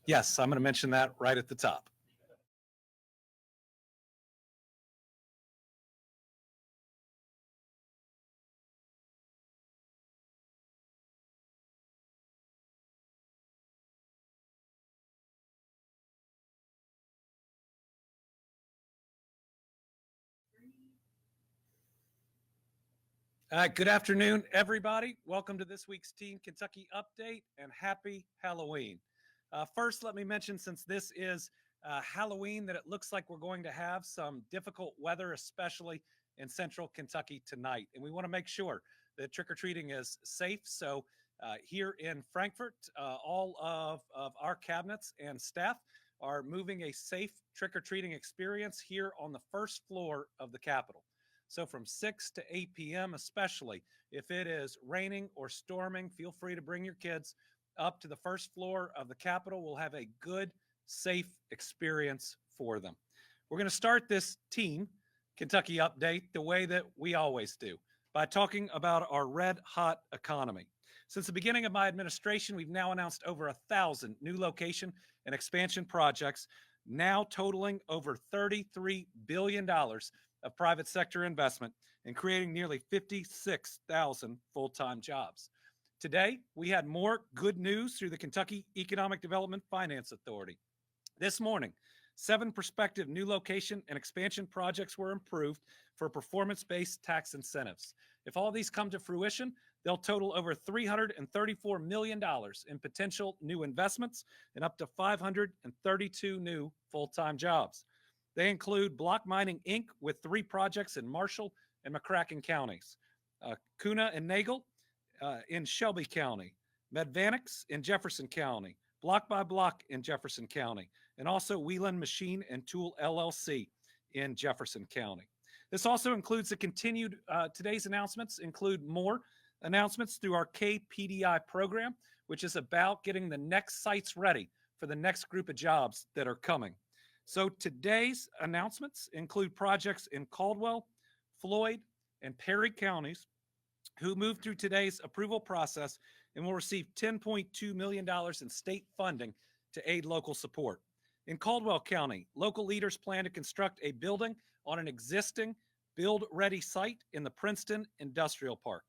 Yes, I'm going to mention that right at the top. Good afternoon, everybody. Welcome to this week's Team Kentucky Update and happy Halloween. First, let me mention, since this is Halloween, that it looks like we're going to have some difficult weather, especially in central Kentucky tonight. And we want to make sure that trick-or-treating is safe. So here in Frankfort, all of our cabinets and staff are moving a safe trick-or-treating experience here on the first floor of the Capitol. So from 6 to 8 p.m., especially if it is raining or storming, feel free to bring your kids up to the first floor of the Capitol. We'll have a good, safe experience for them. We're going to start this Team Kentucky Update the way that we always do, by talking about our red-hot economy. Since the beginning of my administration, we've now announced over 1,000 new location and expansion projects, now totaling over $33 billion of private sector investment and creating nearly 56,000 full-time jobs. Today, we had more good news through the Kentucky Economic Development Finance Authority. This morning, 7 prospective new location and expansion projects were approved for performance-based tax incentives. If all these come to fruition, they'll total over $334 million in potential new investments and up to 532 new full-time jobs. They include Block Mining, Inc., with 3 projects in Marshall and McCracken counties, Kuna and Nagel in Shelby County, Medvanix in Jefferson County, Block by Block in Jefferson County, and also Wheelan Machine and Tool LLC in Jefferson County. This also includes the continued, today's announcements include more announcements through our KPDI program, which is about getting the next sites ready for the next group of jobs that are coming. So today's announcements include projects in Caldwell, Floyd, and Perry counties who moved through today's approval process and will receive $10.2 million in state funding to aid local support. In Caldwell County, local leaders plan to construct a building on an existing build-ready site in the Princeton Industrial Park.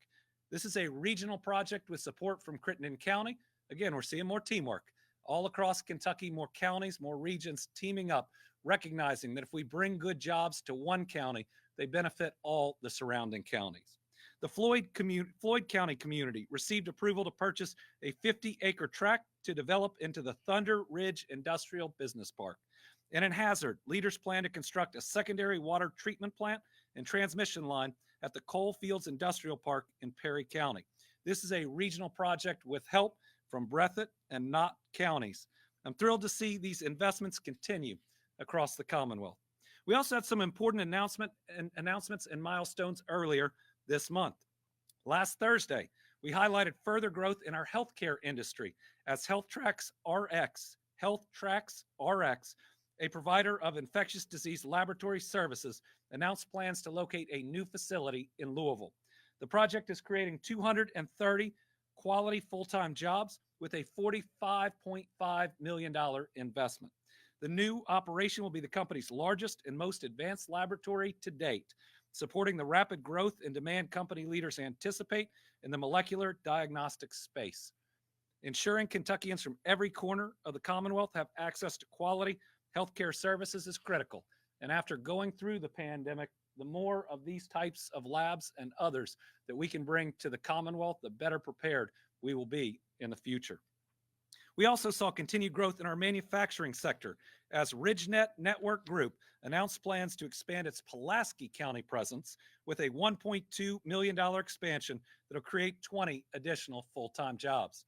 This is a regional project with support from Crittenden County. Again, we're seeing more teamwork all across Kentucky, more counties, more regions teaming up, recognizing that if we bring good jobs to one county, they benefit all the surrounding counties. The Floyd County community received approval to purchase a 50-acre tract to develop into the Thunder Ridge Industrial Business Park. And in Hazard, leaders plan to construct a secondary water treatment plant and transmission line at the Coalfields Industrial Park in Perry County. This is a regional project with help from Breathitt and Knott counties. I'm thrilled to see these investments continue across the Commonwealth. We also had some important announcements and milestones earlier this month. Last Thursday, we highlighted further growth in our healthcare industry as HealthTracks RX, a provider of infectious disease laboratory services, announced plans to locate a new facility in Louisville. The project is creating 230 quality full-time jobs with a $45.5 million investment. The new operation will be the company's largest and most advanced laboratory to date, supporting the rapid growth and demand company leaders anticipate in the molecular diagnostics space. Ensuring Kentuckians from every corner of the Commonwealth have access to quality healthcare services is critical. And after going through the pandemic, the more of these types of labs and others that we can bring to the Commonwealth, the better prepared we will be in the future. We also saw continued growth in our manufacturing sector as RidgeNet Network Group announced plans to expand its Pulaski County presence with a $1.2 million expansion that will create 20 additional full-time jobs.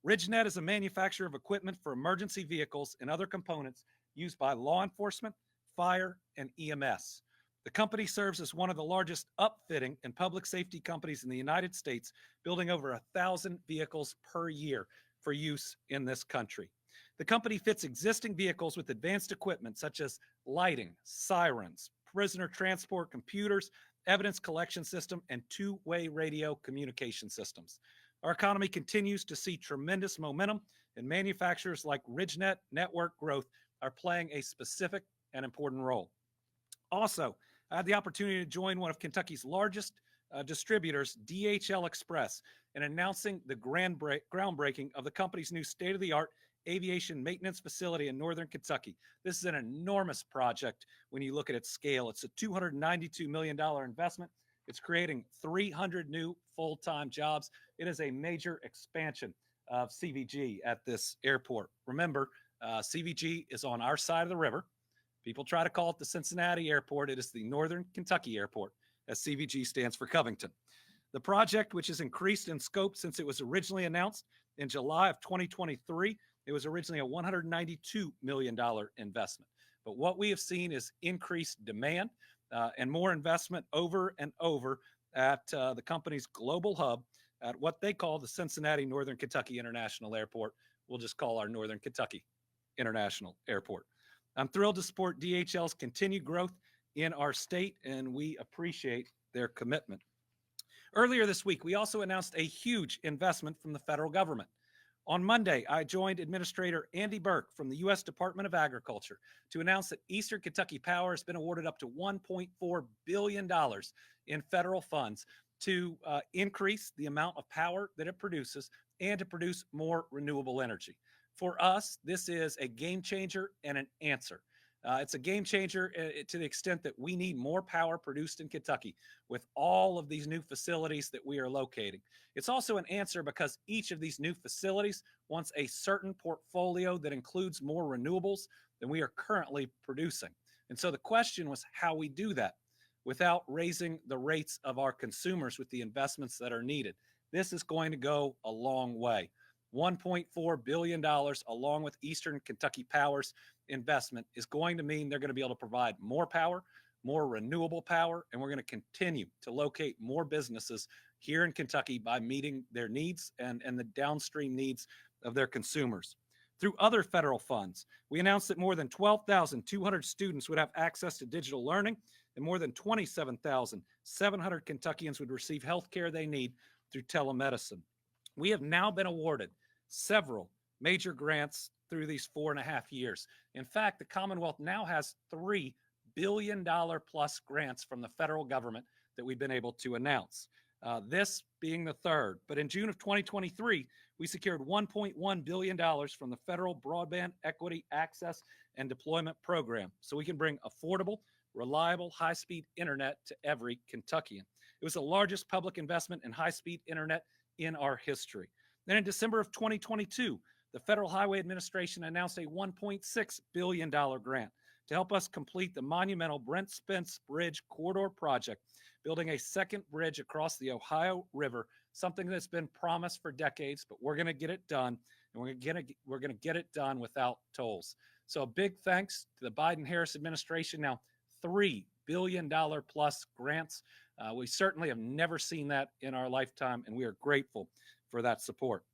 RidgeNet is a manufacturer of equipment for emergency vehicles and other components used by law enforcement, fire, and EMS. The company serves as one of the largest upfitting and public safety companies in the United States, building over 1,000 vehicles per year for use in this country. The company fits existing vehicles with advanced equipment such as lighting, sirens, prisoner transport computers, evidence collection system, and two-way radio communication systems. Our economy continues to see tremendous momentum and manufacturers like RidgeNet Network Growth are playing a specific and important role. Also, I had the opportunity to join one of Kentucky's largest distributors, DHL Express, in announcing the groundbreaking of the company's new state-of-the-art aviation maintenance facility in northern Kentucky. This is an enormous project when you look at its scale. It's a $292 million investment. It's creating 300 new full-time jobs. It is a major expansion of CVG at this airport. Remember, CVG is on our side of the river. People try to call it the Cincinnati Airport. It is the Northern Kentucky Airport, as CVG stands for Covington. The project, which has increased in scope since it was originally announced in July of 2023, it was originally a $192 million investment. But what we have seen is increased demand and more investment over and over at the company's global hub at what they call the Cincinnati Northern Kentucky International Airport. We'll just call our Northern Kentucky International Airport. I'm thrilled to support DHL's continued growth in our state, and we appreciate their commitment. Earlier this week, we also announced a huge investment from the federal government. On Monday, I joined Administrator Andy Burke from the U.S. Department of Agriculture to announce that Eastern Kentucky Power has been awarded up to $1.4 billion in federal funds to increase the amount of power that it produces and to produce more renewable energy. For us, this is a game changer and an answer. It's a game changer to the extent that we need more power produced in Kentucky with all of these new facilities that we are locating. It's also an answer because each of these new facilities wants a certain portfolio that includes more renewables than we are currently producing. And so the question was how we do that without raising the rates of our consumers with the investments that are needed. This is going to go a long way. $1.4 billion along with Eastern Kentucky Power's investment is going to mean they're going to be able to provide more power, more renewable power, and we're going to continue to locate more businesses here in Kentucky by meeting their needs and the downstream needs of their consumers. Through other federal funds, we announced that more than 12,200 students would have access to digital learning and more than 27,700 Kentuckians would receive health care they need through telemedicine. We have now been awarded several major grants through these 4.5 years. In fact, the Commonwealth now has $3 billion plus grants from the federal government that we've been able to announce, this being the third. But in June of 2023, we secured $1.1 billion from the Federal Broadband Equity Access and Deployment Program so we can bring affordable, reliable, high-speed internet to every Kentuckian. It was the largest public investment in high-speed internet in our history. Then in December of 2022, the Federal Highway Administration announced a $1.6 billion grant to help us complete the monumental Brent Spence Bridge Corridor project, building a second bridge across the Ohio River, something that's been promised for decades, but we're going to get it done, and we're going to get it done without tolls. So a big thanks to the Biden-Harris administration. Now, $3 billion plus grants. We certainly have never seen that in our lifetime, and we are grateful for that support.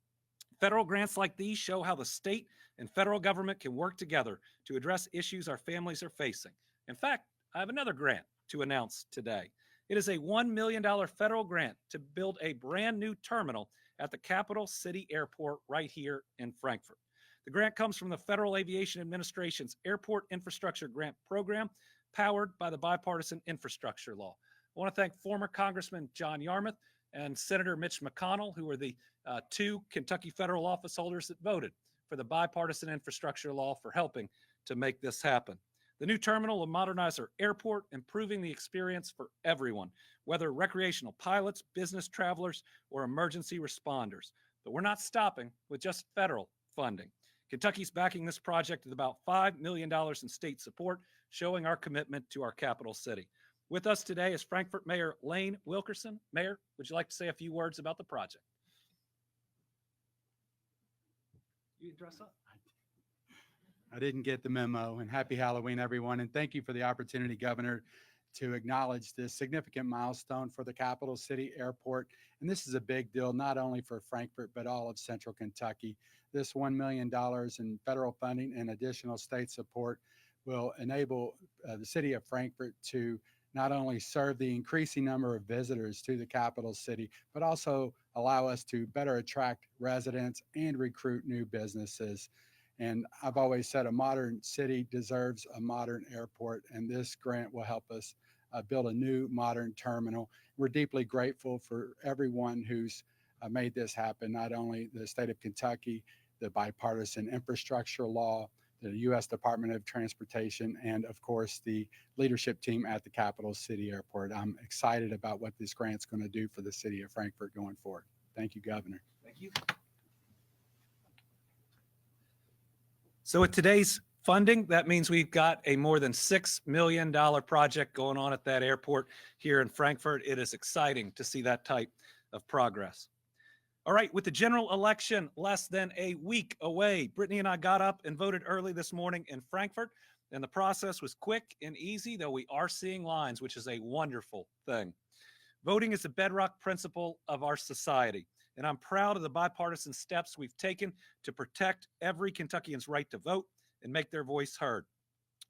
Federal grants like these show how the state and federal government can work together to address issues our families are facing. In fact, I have another grant to announce today. It is a $1 million federal grant to build a brand new terminal at the Capital City Airport right here in Frankfort. The grant comes from the Federal Aviation Administration's Airport Infrastructure Grant Program, powered by the Bipartisan Infrastructure Law. I want to thank former Congressman John Yarmouth and Senator Mitch McConnell, who were the two Kentucky federal office holders that voted for the Bipartisan Infrastructure Law for helping to make this happen. The new terminal will modernize our airport, improving the experience for everyone, whether recreational pilots, business travelers, or emergency responders. But we're not stopping with just federal funding. Kentucky's backing this project with about $5 million in state support, showing our commitment to our capital city. With us today is Frankfort Mayor Lane Wilkerson. Mayor, would you like to say a few words about the project? You dress up. I didn't get the memo, and happy Halloween, everyone. And thank you for the opportunity, Governor, to acknowledge this significant milestone for the Capital City Airport. And this is a big deal, not only for Frankfort, but all of Central Kentucky. This $1 million in federal funding and additional state support will enable the city of Frankfort to not only serve the increasing number of visitors to the capital city, but also allow us to better attract residents and recruit new businesses. And I've always said a modern city deserves a modern airport, and this grant will help us build a new modern terminal. We're deeply grateful for everyone who's made this happen, not only the state of Kentucky, the bipartisan infrastructure law, the U.S. Department of Transportation, and of course, the leadership team at the Capital City Airport. I'm excited about what this grant's going to do for the city of Frankfort going forward. Thank you, Governor. Thank you. So with today's funding, that means we've got a more than $6 million project going on at that airport here in Frankfort. It is exciting to see that type of progress. All right, with the general election less than a week away, Brittany and I got up and voted early this morning in Frankfort, and the process was quick and easy, though we are seeing lines, which is a wonderful thing. Voting is the bedrock principle of our society, and I'm proud of the bipartisan steps we've taken to protect every Kentuckian's right to vote and make their voice heard.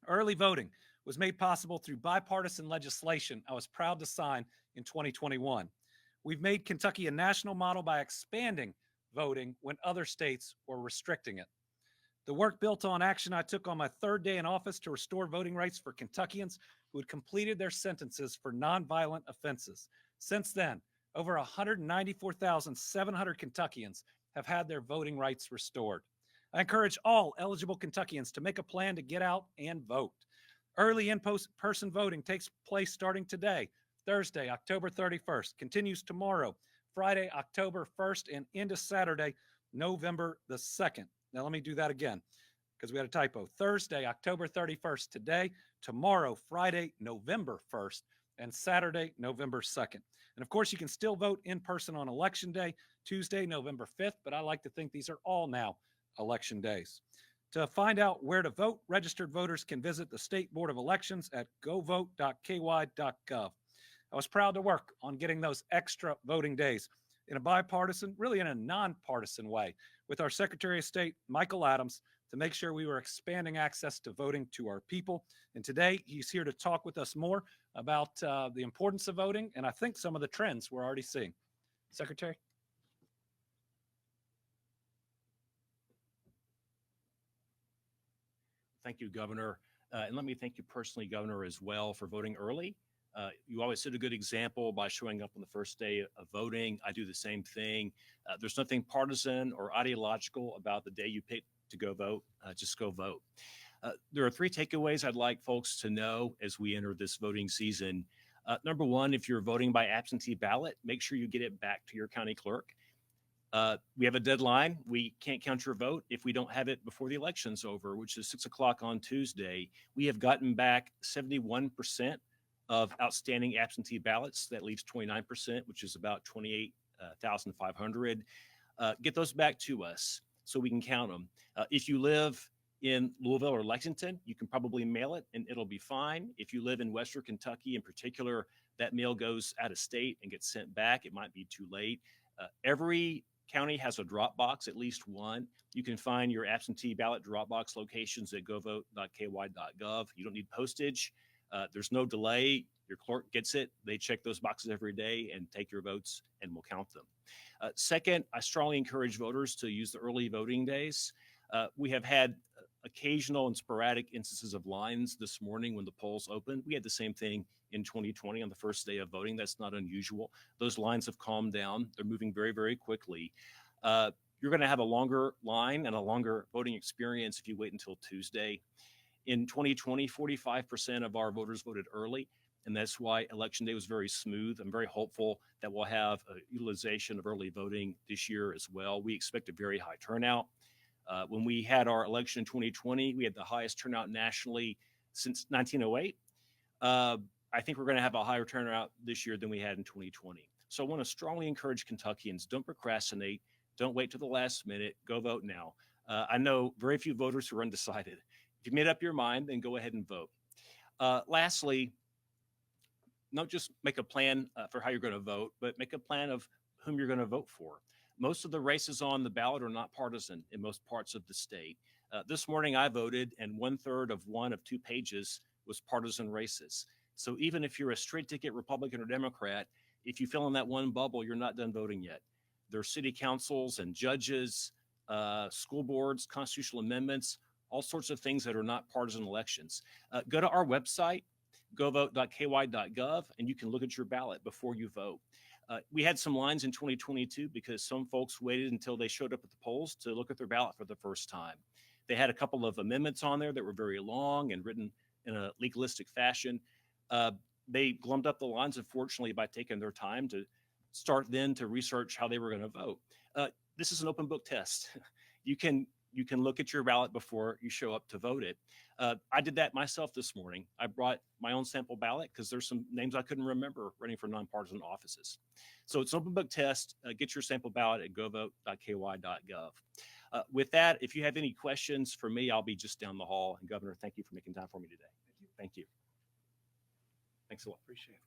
Early voting was made possible through bipartisan legislation I was proud to sign in 2021. We've made Kentucky a national model by expanding voting when other states were restricting it. The work built on action I took on my third day in office to restore voting rights for Kentuckians who had completed their sentences for nonviolent offenses. Since then, over 194,700 Kentuckians have had their voting rights restored. I encourage all eligible Kentuckians to make a plan to get out and vote. Early in-person voting takes place starting today, Thursday, October 31st, continues tomorrow, Friday, October 1st, and into Saturday, November the 2nd. Now, let me do that again because we had a typo. Thursday, October 31st, today, tomorrow, Friday, November 1st, and Saturday, November 2nd. And of course, you can still vote in person on Election Day, Tuesday, November 5th, but I like to think these are all now election days. To find out where to vote, registered voters can visit the State Board of Elections at govote.ky.gov. I was proud to work on getting those extra voting days in a bipartisan, really in a nonpartisan way, with our Secretary of State, Michael Adams, to make sure we were expanding access to voting to our people. And today, he's here to talk with us more about the importance of voting and I think some of the trends we're already seeing. Secretary? Thank you, Governor. And let me thank you personally, Governor, as well for voting early. You always set a good example by showing up on the first day of voting. I do the same thing. There's nothing partisan or ideological about the day you pick to go vote. Just go vote. There are three takeaways I'd like folks to know as we enter this voting season. Number one, if you're voting by absentee ballot, make sure you get it back to your county clerk. We have a deadline. We can't count your vote if we don't have it before the election's over, which is 6 o'clock on Tuesday. We have gotten back 71% of outstanding absentee ballots. That leaves 29%, which is about 28,500. Get those back to us so we can count them. If you live in Louisville or Lexington, you can probably mail it and it'll be fine. If you live in Western Kentucky in particular, that mail goes out of state and gets sent back. It might be too late. Every county has a drop box, at least one. You can find your absentee ballot drop box locations at govote.ky.gov. You don't need postage. There's no delay. Your clerk gets it. They check those boxes every day and take your votes and we'll count them. Second, I strongly encourage voters to use the early voting days. We have had occasional and sporadic instances of lines this morning when the polls opened. We had the same thing in 2020 on the first day of voting. That's not unusual. Those lines have calmed down. They're moving very, very quickly. You're going to have a longer line and a longer voting experience if you wait until Tuesday. In 2020, 45% of our voters voted early, and that's why Election Day was very smooth. I'm very hopeful that we'll have a utilization of early voting this year as well. We expect a very high turnout. When we had our election in 2020, we had the highest turnout nationally since 1908. I think we're going to have a higher turnout this year than we had in 2020. So I want to strongly encourage Kentuckians, don't procrastinate. Don't wait till the last minute. Go vote now. I know very few voters who are undecided. If you made up your mind, then go ahead and vote. Lastly, not just make a plan for how you're going to vote, but make a plan of whom you're going to vote for. Most of the races on the ballot are not partisan in most parts of the state. This morning I voted, and 1/3 of one of two pages was partisan races. So even if you're a straight ticket Republican or Democrat, if you fill in that one bubble, you're not done voting yet. There's city councils and judges, school boards, constitutional amendments, all sorts of things that are not partisan elections. Go to our website, govote.ky.gov, and you can look at your ballot before you vote. We had some lines in 2022 because some folks waited until they showed up at the polls to look at their ballot for the first time. They had a couple of amendments on there that were very long and written in a legalistic fashion. They glummed up the lines, unfortunately, by taking their time to start then to research how they were going to vote. This is an open book test. You can look at your ballot before you show up to vote it. I did that myself this morning. I brought my own sample ballot because there's some names I couldn't remember running for nonpartisan offices. So it's an open book test. Get your sample ballot at govote.ky.gov. With that, if you have any questions for me, I'll be just down the hall. And Governor, thank you for making time for me today. Thank you. Thanks a lot. Appreciate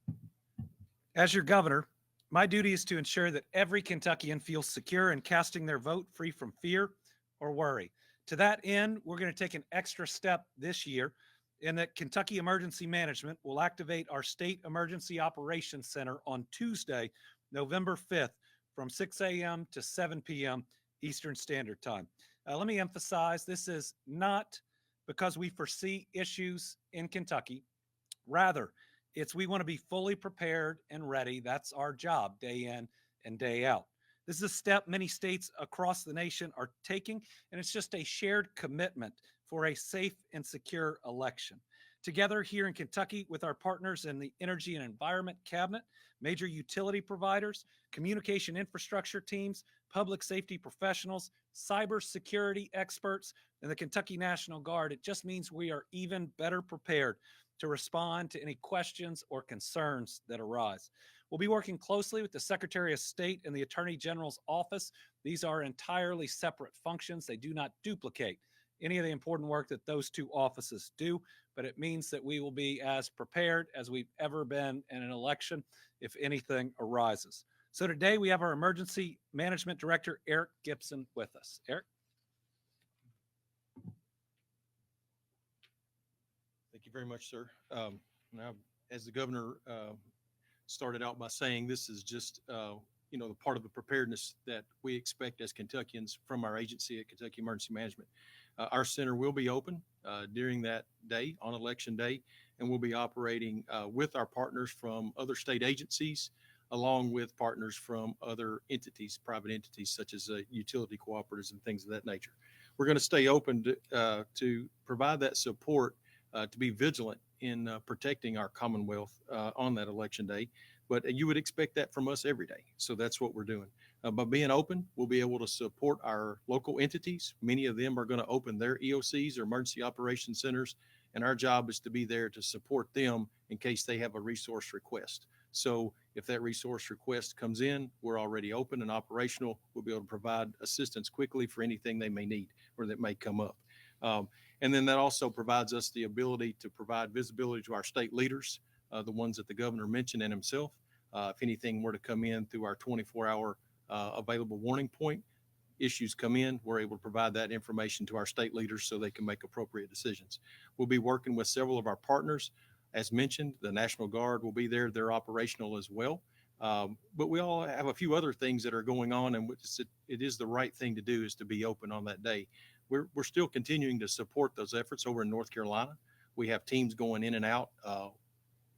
it. As your governor, my duty is to ensure that every Kentuckian feels secure in casting their vote free from fear or worry. To that end, we're going to take an extra step this year in that Kentucky Emergency Management will activate our State Emergency Operations Center on Tuesday, November 5th from 6 a.m. to 7 p.m. Eastern Standard Time. Let me emphasize, this is not because we foresee issues in Kentucky. Rather, we want to be fully prepared and ready. That's our job day in and day out. This is a step many states across the nation are taking, and it's just a shared commitment for a safe and secure election. Together here in Kentucky with our partners in the Energy and Environment Cabinet, major utility providers, communication infrastructure teams, public safety professionals, cybersecurity experts, and the Kentucky National Guard, it just means we are even better prepared to respond to any questions or concerns that arise. We'll be working closely with the Secretary of State and the Attorney General's office. These are entirely separate functions. They do not duplicate any of the important work that those two offices do, but it means that we will be as prepared as we've ever been in an election if anything arises. So today we have our Emergency Management Director, Eric Gibson, with us. Eric? Thank you very much, sir. Now, as the governor started out by saying, this is just the part of the preparedness that we expect as Kentuckians from our agency at Kentucky Emergency Management. Our center will be open during that day on Election Day, and we'll be operating with our partners from other state agencies, along with partners from other entities, private entities such as utility cooperatives and things of that nature. We're going to stay open to provide that support, to be vigilant in protecting our Commonwealth on that Election Day. But you would expect that from us every day. So that's what we're doing. By being open, we'll be able to support our local entities. Many of them are going to open their EOCs or emergency operations centers, and our job is to be there to support them in case they have a resource request. So if that resource request comes in, we're already open and operational. We'll be able to provide assistance quickly for anything they may need or that may come up. And then that also provides us the ability to provide visibility to our state leaders, the ones that the governor mentioned and himself. If anything were to come in through our 24-hour available warning point, issues come in, we're able to provide that information to our state leaders so they can make appropriate decisions. We'll be working with several of our partners. As mentioned, the National Guard will be there. They're operational as well. But we all have a few other things that are going on, and it is the right thing to do is to be open on that day. We're still continuing to support those efforts over in North Carolina. We have teams going in and out,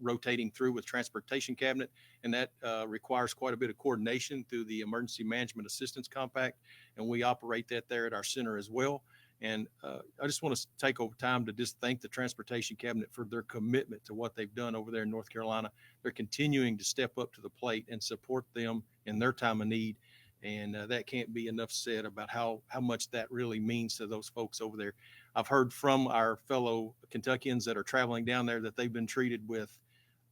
rotating through with Transportation Cabinet, and that requires quite a bit of coordination through the Emergency Management Assistance Compact, and we operate that there at our center as well. And I just want to take over time to just thank the Transportation Cabinet for their commitment to what they've done over there in North Carolina. They're continuing to step up to the plate and support them in their time of need. And that can't be enough said about how much that really means to those folks over there. I've heard from our fellow Kentuckians that are traveling down there that they've been treated with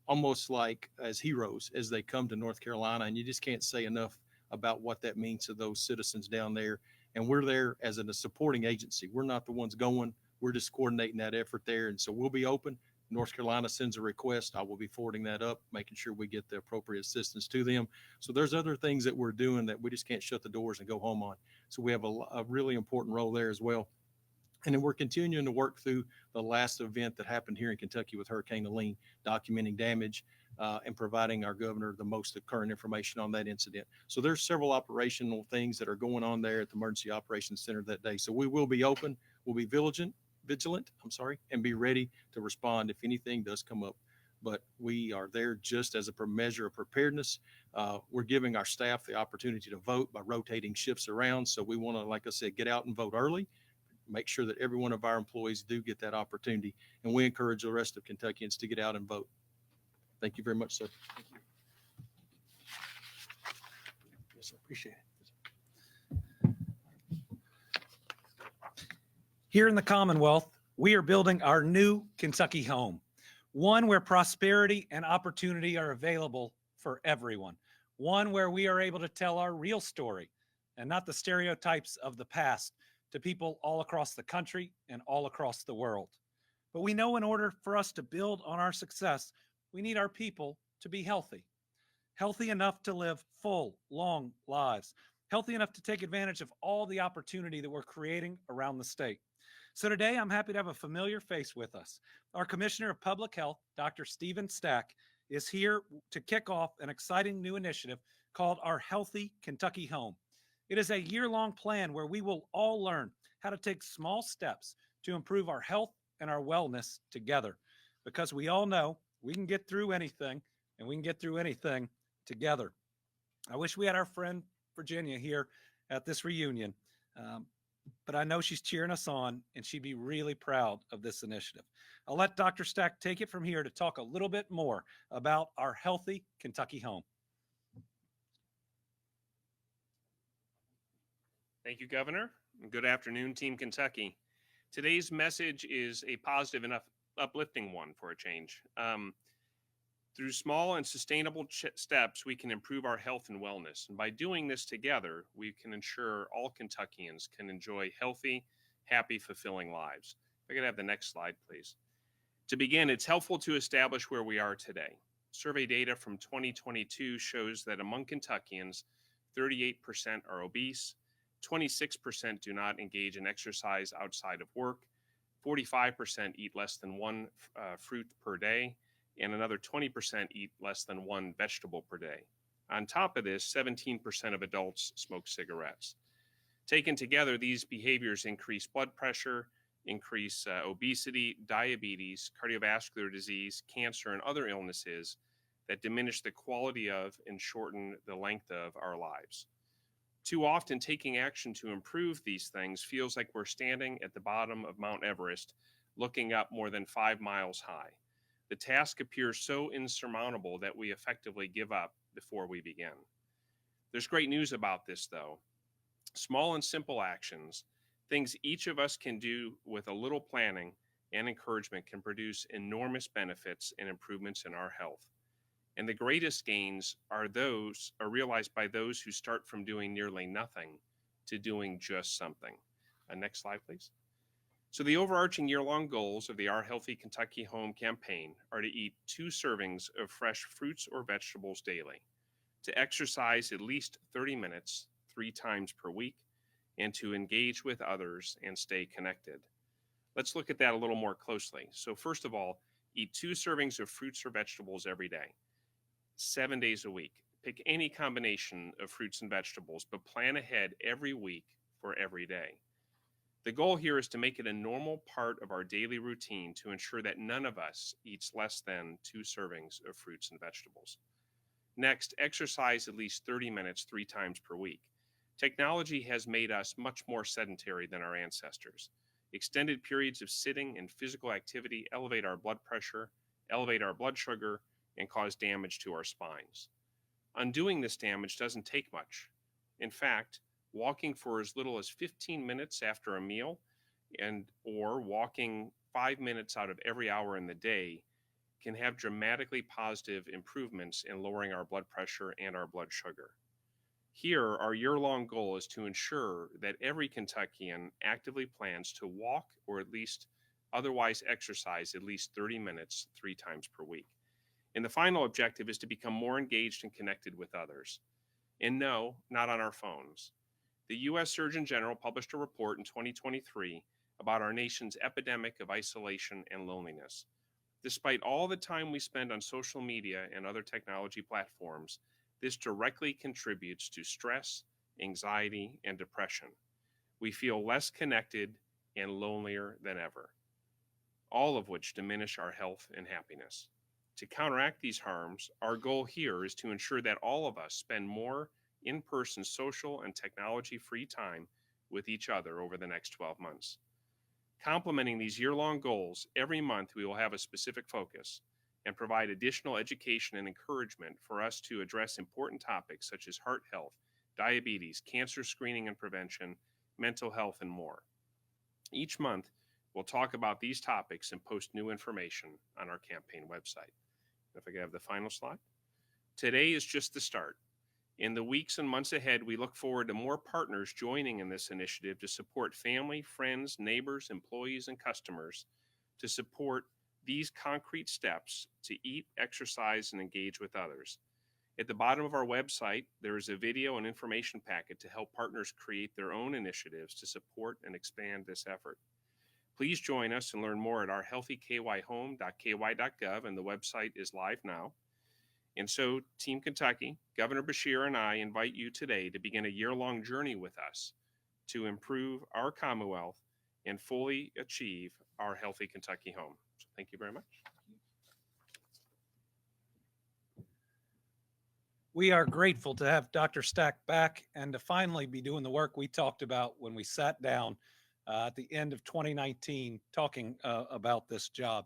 almost like as heroes as they come to North Carolina. And you just can't say enough about what that means to those citizens down there. And we're there as a supporting agency. We're not the ones going. We're just coordinating that effort there. And so we'll be open. North Carolina sends a request. I will be forwarding that up, making sure we get the appropriate assistance to them. So there's other things that we're doing that we just can't shut the doors and go home on. So we have a really important role there as well. And then we're continuing to work through the last event that happened here in Kentucky with Hurricane Helene, documenting damage and providing our governor the most current information on that incident. So there's several operational things that are going on there at the Emergency Operations Center that day. So we will be open, we'll be vigilant, and be ready to respond if anything does come up. But we are there just as a measure of preparedness. We're giving our staff the opportunity to vote by rotating shifts around. So we want to, like I said, get out and vote early, make sure that every one of our employees do get that opportunity. And we encourage the rest of Kentuckians to get out and vote. Thank you very much, sir. Thank you. Yes, I appreciate it. Here in the Commonwealth, we are building our new Kentucky home, one where prosperity and opportunity are available for everyone, one where we are able to tell our real story and not the stereotypes of the past to people all across the country and all across the world. But we know in order for us to build on our success, we need our people to be healthy, healthy enough to live full, long lives, healthy enough to take advantage of all the opportunity that we're creating around the state. So today, I'm happy to have a familiar face with us. Our Commissioner of Public Health, Dr. Stephen Stack, is here to kick off an exciting new initiative called our Healthy Kentucky Home. It is a year-long plan where we will all learn how to take small steps to improve our health and our wellness together, because we all know we can get through anything, and we can get through anything together. I wish we had our friend Virginia here at this reunion, but I know she's cheering us on, and she'd be really proud of this initiative. I'll let Dr. Stack take it from here to talk a little bit more about our Healthy Kentucky Home. Thank you, Governor. Good afternoon, Team Kentucky. Today's message is a positive and uplifting one for a change. Through small and sustainable steps, we can improve our health and wellness. And by doing this together, we can ensure all Kentuckians can enjoy healthy, happy, fulfilling lives. If I could have the next slide, please. To begin, it's helpful to establish where we are today. Survey data from 2022 shows that among Kentuckians, 38% are obese, 26% do not engage in exercise outside of work, 45% eat less than one fruit per day, and another 20% eat less than one vegetable per day. On top of this, 17% of adults smoke cigarettes. Taken together, these behaviors increase blood pressure, increase obesity, diabetes, cardiovascular disease, cancer, and other illnesses that diminish the quality of and shorten the length of our lives. Too often, taking action to improve these things feels like we're standing at the bottom of Mount Everest, looking up more than 5 miles high. The task appears so insurmountable that we effectively give up before we begin. There's great news about this, though. Small and simple actions, things each of us can do with a little planning and encouragement, can produce enormous benefits and improvements in our health. And the greatest gains are realized by those who start from doing nearly nothing to doing just something. Next slide, please. So the overarching year-long goals of the Our Healthy Kentucky Home campaign are to eat 2 servings of fresh fruits or vegetables daily, to exercise at least 30 minutes 3 times per week, and to engage with others and stay connected. Let's look at that a little more closely. So first of all, eat 2 servings of fruits or vegetables every day, 7 days a week. Pick any combination of fruits and vegetables, but plan ahead every week for every day. The goal here is to make it a normal part of our daily routine to ensure that none of us eats less than 2 servings of fruits and vegetables. Next, exercise at least 30 minutes 3 times per week. Technology has made us much more sedentary than our ancestors. Extended periods of sitting and physical activity elevate our blood pressure, elevate our blood sugar, and cause damage to our spines. Undoing this damage doesn't take much. In fact, walking for as little as 15 minutes after a meal or walking 5 minutes out of every hour in the day can have dramatically positive improvements in lowering our blood pressure and our blood sugar. Here, our year-long goal is to ensure that every Kentuckian actively plans to walk or at least otherwise exercise at least 30 minutes 3 times per week. And the final objective is to become more engaged and connected with others. And no, not on our phones. The U.S. Surgeon General published a report in 2023 about our nation's epidemic of isolation and loneliness. Despite all the time we spend on social media and other technology platforms, this directly contributes to stress, anxiety, and depression. We feel less connected and lonelier than ever, all of which diminish our health and happiness. To counteract these harms, our goal here is to ensure that all of us spend more in-person social and technology-free time with each other over the next 12 months. Complementing these year-long goals, every month we will have a specific focus and provide additional education and encouragement for us to address important topics such as heart health, diabetes, cancer screening and prevention, mental health, and more. Each month, we'll talk about these topics and post new information on our campaign website. If I could have the final slide. Today is just the start. In the weeks and months ahead, we look forward to more partners joining in this initiative to support family, friends, neighbors, employees, and customers to support these concrete steps to eat, exercise, and engage with others. At the bottom of our website, there is a video and information packet to help partners create their own initiatives to support and expand this effort. Please join us and learn more at our healthykyhome.ky.gov, and the website is live now. And so, Team Kentucky, Governor Beshear and I invite you today to begin a year-long journey with us to improve our Commonwealth and fully achieve our Healthy Kentucky Home. So thank you very much. We are grateful to have Dr. Stack back and to finally be doing the work we talked about when we sat down at the end of 2019 talking about this job.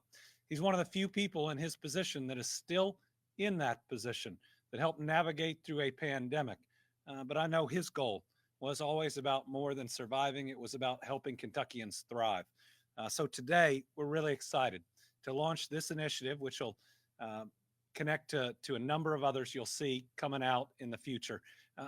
He's one of the few people in his position that is still in that position that helped navigate through a pandemic. But I know his goal was always about more than surviving. It was about helping Kentuckians thrive. So today, we're really excited to launch this initiative, which will connect to a number of others you'll see coming out in the future,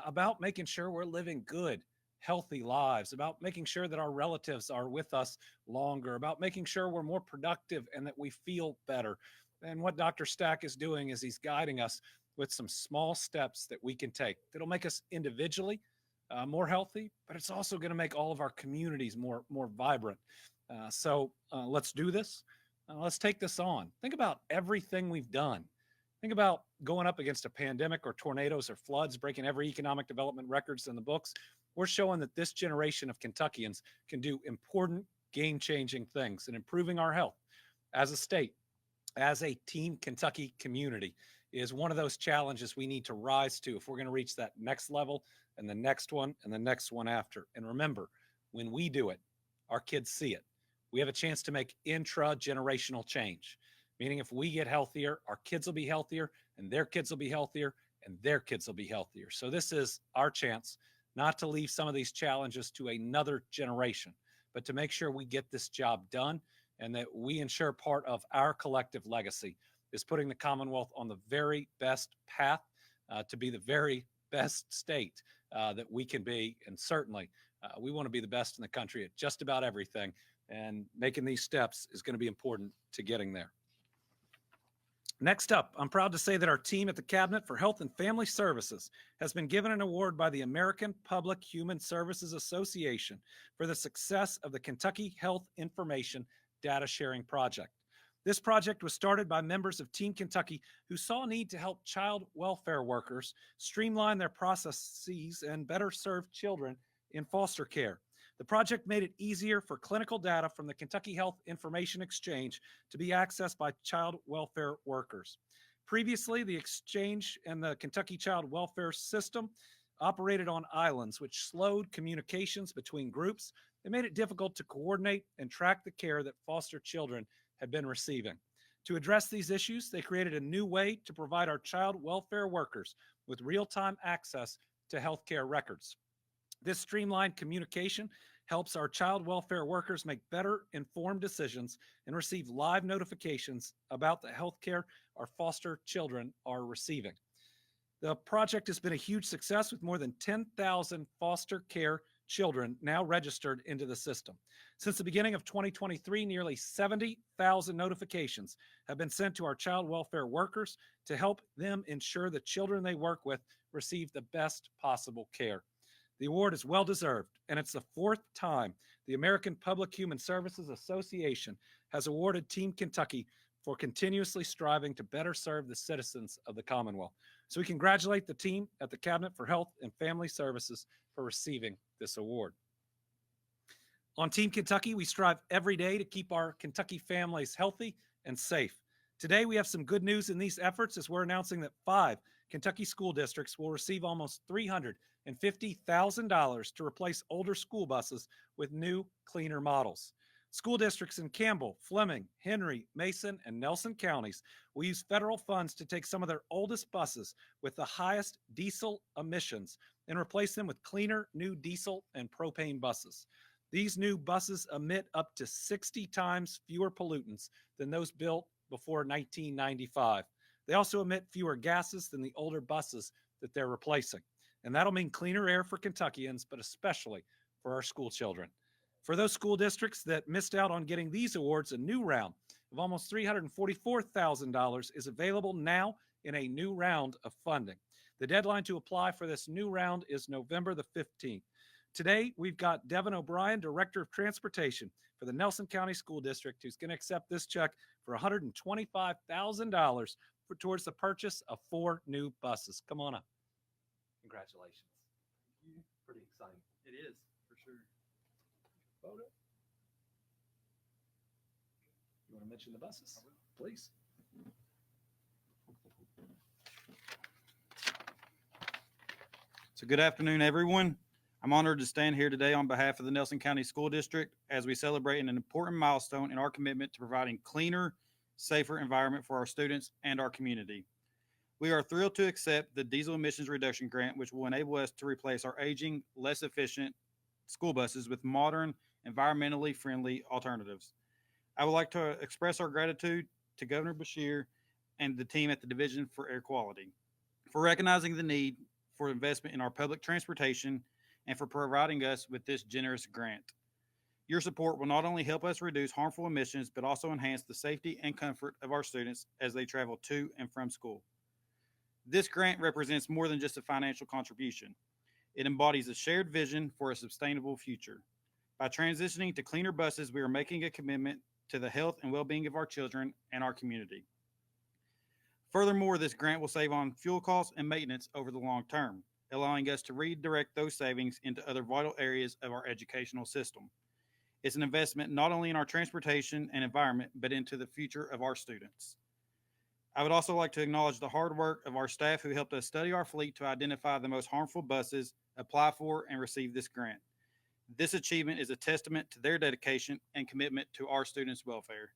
about making sure we're living good, healthy lives, about making sure that our relatives are with us longer, about making sure we're more productive and that we feel better. And what Dr. Stack is doing is he's guiding us with some small steps that we can take that'll make us individually more healthy, but it's also going to make all of our communities more vibrant. So let's do this. Let's take this on. Think about everything we've done. Think about going up against a pandemic or tornadoes or floods, breaking every economic development records in the books. We're showing that this generation of Kentuckians can do important, game-changing things and improving our health as a state, as a Team Kentucky community is one of those challenges we need to rise to if we're going to reach that next level and the next one and the next one after. And remember, when we do it, our kids see it. We have a chance to make intra-generational change, meaning if we get healthier, our kids will be healthier and their kids will be healthier and their kids will be healthier. So this is our chance not to leave some of these challenges to another generation, but to make sure we get this job done and that we ensure part of our collective legacy is putting the Commonwealth on the very best path to be the very best state that we can be. And certainly we want to be the best in the country at just about everything. And making these steps is going to be important to getting there. Next up, I'm proud to say that our team at the Cabinet for Health and Family Services has been given an award by the American Public Human Services Association for the success of the Kentucky Health Information Data Sharing Project. This project was started by members of Team Kentucky who saw a need to help child welfare workers streamline their processes and better serve children in foster care. The project made it easier for clinical data from the Kentucky Health Information Exchange to be accessed by child welfare workers. Previously, the exchange and the Kentucky Child Welfare System operated on islands, which slowed communications between groups and made it difficult to coordinate and track the care that foster children had been receiving. To address these issues, they created a new way to provide our child welfare workers with real-time access to healthcare records. This streamlined communication helps our child welfare workers make better informed decisions and receive live notifications about the health care our foster children are receiving. The project has been a huge success with more than 10,000 foster care children now registered into the system. Since the beginning of 2023, nearly 70,000 notifications have been sent to our child welfare workers to help them ensure the children they work with receive the best possible care. The award is well-deserved, and it's the fourth time the American Public Human Services Association has awarded Team Kentucky for continuously striving to better serve the citizens of the Commonwealth. So we congratulate the team at the Cabinet for Health and Family Services for receiving this award. On Team Kentucky, we strive every day to keep our Kentucky families healthy and safe. Today, we have some good news in these efforts as we're announcing that 5 Kentucky school districts will receive almost $350,000 to replace older school buses with new, cleaner models. School districts in Campbell, Fleming, Henry, Mason, and Nelson counties will use federal funds to take some of their oldest buses with the highest diesel emissions and replace them with cleaner, new diesel and propane buses. These new buses emit up to 60 times fewer pollutants than those built before 1995. They also emit fewer gases than the older buses that they're replacing. And that'll mean cleaner air for Kentuckians, but especially for our school children. For those school districts that missed out on getting these awards, a new round of almost $344,000 is available now in a new round of funding. The deadline to apply for this new round is November the 15th. Today, we've got Devin O'Brien, Director of Transportation for the Nelson County School District, who's going to accept this check for $125,000 towards the purchase of 4 new buses. Come on up. Congratulations. Pretty exciting. It is, for sure. Photo. You want to mention the buses? Please. So good afternoon, everyone. I'm honored to stand here today on behalf of the Nelson County School District as we celebrate an important milestone in our commitment to providing cleaner, safer environment for our students and our community. We are thrilled to accept the Diesel Emissions Reduction Grant, which will enable us to replace our aging, less efficient school buses with modern, environmentally friendly alternatives. I would like to express our gratitude to Governor Beshear and the team at the Division for Air Quality for recognizing the need for investment in our public transportation and for providing us with this generous grant. Your support will not only help us reduce harmful emissions, but also enhance the safety and comfort of our students as they travel to and from school. This grant represents more than just a financial contribution. It embodies a shared vision for a sustainable future. By transitioning to cleaner buses, we are making a commitment to the health and well-being of our children and our community. Furthermore, this grant will save on fuel costs and maintenance over the long term, allowing us to redirect those savings into other vital areas of our educational system. It's an investment not only in our transportation and environment, but into the future of our students. I would also like to acknowledge the hard work of our staff who helped us study our fleet to identify the most harmful buses, apply for, and receive this grant. This achievement is a testament to their dedication and commitment to our students' welfare.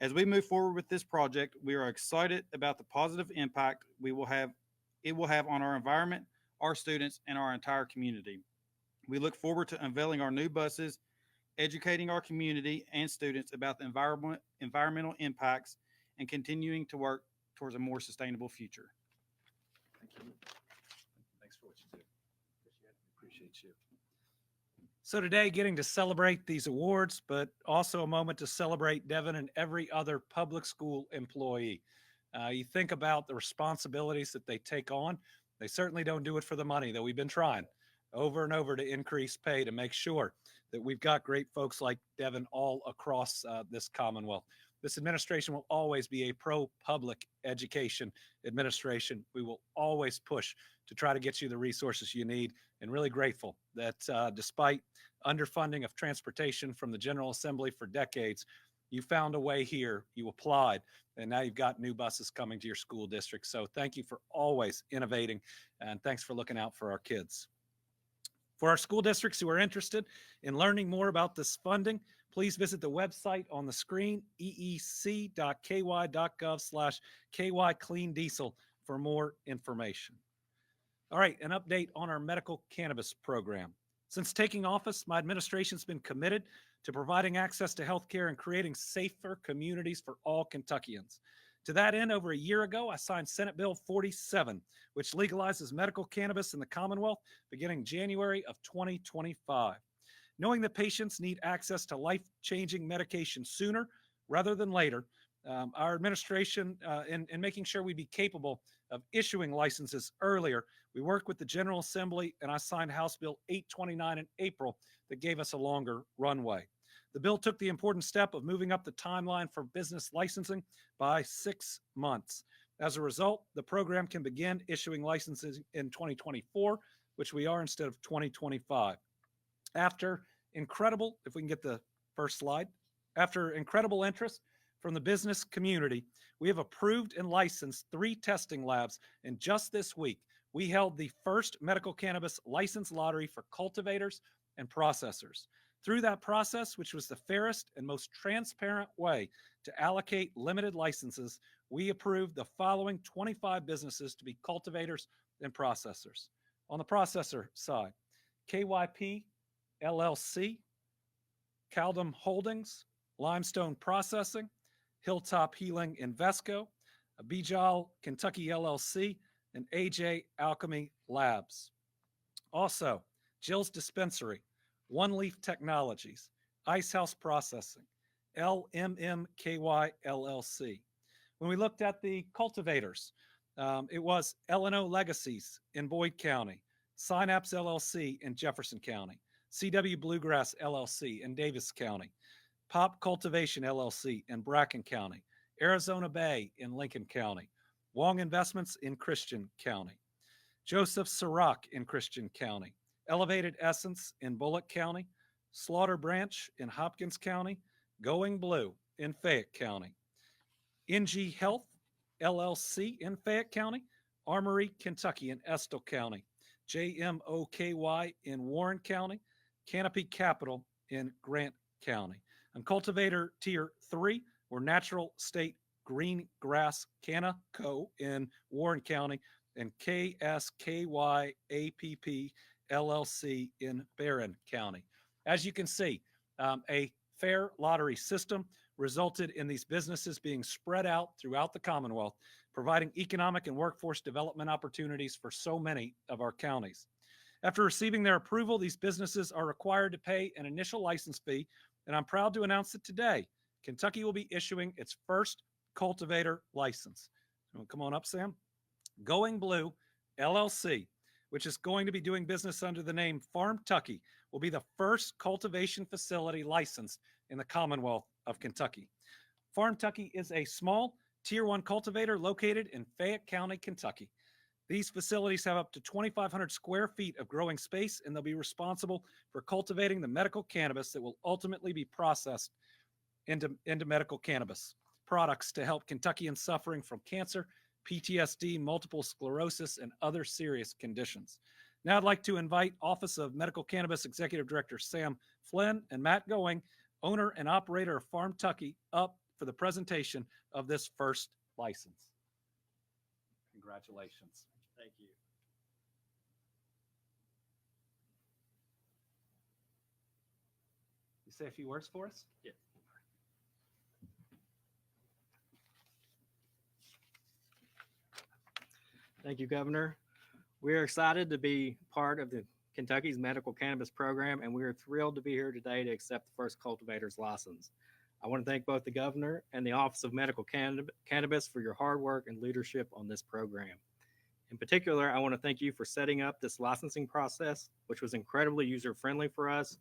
As we move forward with this project, we are excited about the positive impact it will have on our environment, our students, and our entire community. We look forward to unveiling our new buses, educating our community and students about the environmental impacts, and continuing to work towards a more sustainable future. Thank you. Thanks for what you do. Appreciate you. So today, getting to celebrate these awards, but also a moment to celebrate Devin and every other public school employee. You think about the responsibilities that they take on. They certainly don't do it for the money, though we've been trying over and over to increase pay to make sure that we've got great folks like Devin all across this Commonwealth. This administration will always be a pro-public education administration. We will always push to try to get you the resources you need, and really grateful that despite underfunding of transportation from the General Assembly for decades, you found a way here, you applied, and now you've got new buses coming to your school district. So thank you for always innovating, and thanks for looking out for our kids. For our school districts who are interested in learning more about this funding, please visit the website on the screen, eec.ky.gov/KY for more information. All right, an update on our medical cannabis program. Since taking office, my administration's been committed to providing access to health care and creating safer communities for all Kentuckians. To that end, over a year ago, I signed Senate Bill 47, which legalizes medical cannabis in the Commonwealth beginning January of 2025. Knowing that patients need access to life-changing medication sooner rather than later, Our administration, in making sure we be capable of issuing licenses earlier, we worked with the General Assembly and I signed House Bill 829 in April that gave us a longer runway. The bill took the important step of moving up the timeline for business licensing by 6 months. As a result, the program can begin issuing licenses in 2024, which we are instead of 2025. After incredible, if we can get the first slide, after incredible interest from the business community, we have approved and licensed 3 testing labs, and just this week, we held the first medical cannabis license lottery for cultivators and processors. Through that process, which was the fairest and most transparent way to allocate limited licenses, we approved the following 25 businesses to be cultivators and processors. On the processor side, KYP LLC, Caldum Holdings, Limestone Processing, Hilltop Healing Invesco, Bijal Kentucky LLC, and AJ Alchemy Labs. Also, Jill's Dispensary, One Leaf Technologies, Ice House Processing, LMMKY LLC. When we looked at the cultivators, it was L&O Legacies in Boyd County, Synapse LLC in Jefferson County, CW Bluegrass LLC in Davis County, Pop Cultivation LLC in Bracken County, Arizona Bay in Lincoln County, Wong Investments in Christian County, Joseph Sirach in Christian County, Elevated Essence in Bullock County, Slaughter Branch in Hopkins County, Going Blue in Fayette County, NG Health LLC in Fayette County, Armory Kentucky in Estill County, JMOKY in Warren County, Canopy Capital in Grant County. On cultivator tier 3, we're Natural State Green Grass Canna Co. in Warren County and KSKYAPP LLC in Barron County. As you can see, a fair lottery system resulted in these businesses being spread out throughout the Commonwealth, providing economic and workforce development opportunities for so many of our counties. After receiving their approval, these businesses are required to pay an initial license fee, and I'm proud to announce that today, Kentucky will be issuing its first cultivator license. Come on up, Sam. Going Blue LLC, which is going to be doing business under the name Farmtucky, will be the first cultivation facility licensed in the Commonwealth of Kentucky. Farmtucky is a small Tier 1 cultivator located in Fayette County, Kentucky. These facilities have up to 2,500 square feet of growing space, and they'll be responsible for cultivating the medical cannabis that will ultimately be processed into medical cannabis products to help Kentuckians suffering from cancer, PTSD, multiple sclerosis, and other serious conditions. Now I'd like to invite Office of Medical Cannabis Executive Director Sam Flynn and Matt Going, owner and operator of Farmtucky, up for the presentation of this first license. Congratulations. Thank you. You say a few words for us? Yeah. Thank you, Governor. We are excited to be part of the Kentucky's medical cannabis program, and we are thrilled to be here today to accept the first cultivator's license. I want to thank both the Governor and the Office of Medical Cannabis for your hard work and leadership on this program. In particular, I want to thank you for setting up this licensing process, which was incredibly user-friendly for us.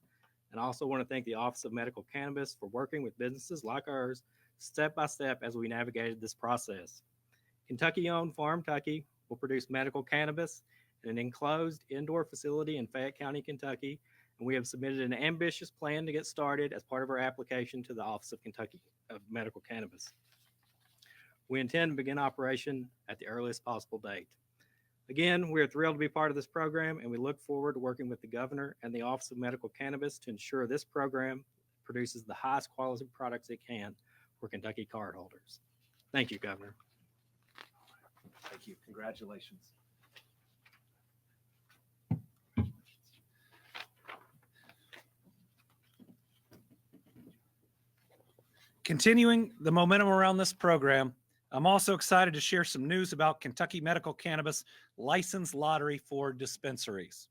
And I also want to thank the Office of Medical Cannabis for working with businesses like ours step by step as we navigated this process. Kentucky-owned Farmtucky will produce medical cannabis in an enclosed indoor facility in Fayette County, Kentucky, and we have submitted an ambitious plan to get started as part of our application to the Office of Kentucky of Medical Cannabis. We intend to begin operation at the earliest possible date. Again, we are thrilled to be part of this program, and we look forward to working with the Governor and the Office of Medical Cannabis to ensure this program produces the highest quality products it can for Kentucky cardholders. Thank you, Governor. Thank you. Congratulations. Continuing the momentum around this program, I'm also excited to share some news about Kentucky Medical Cannabis License Lottery for dispensaries.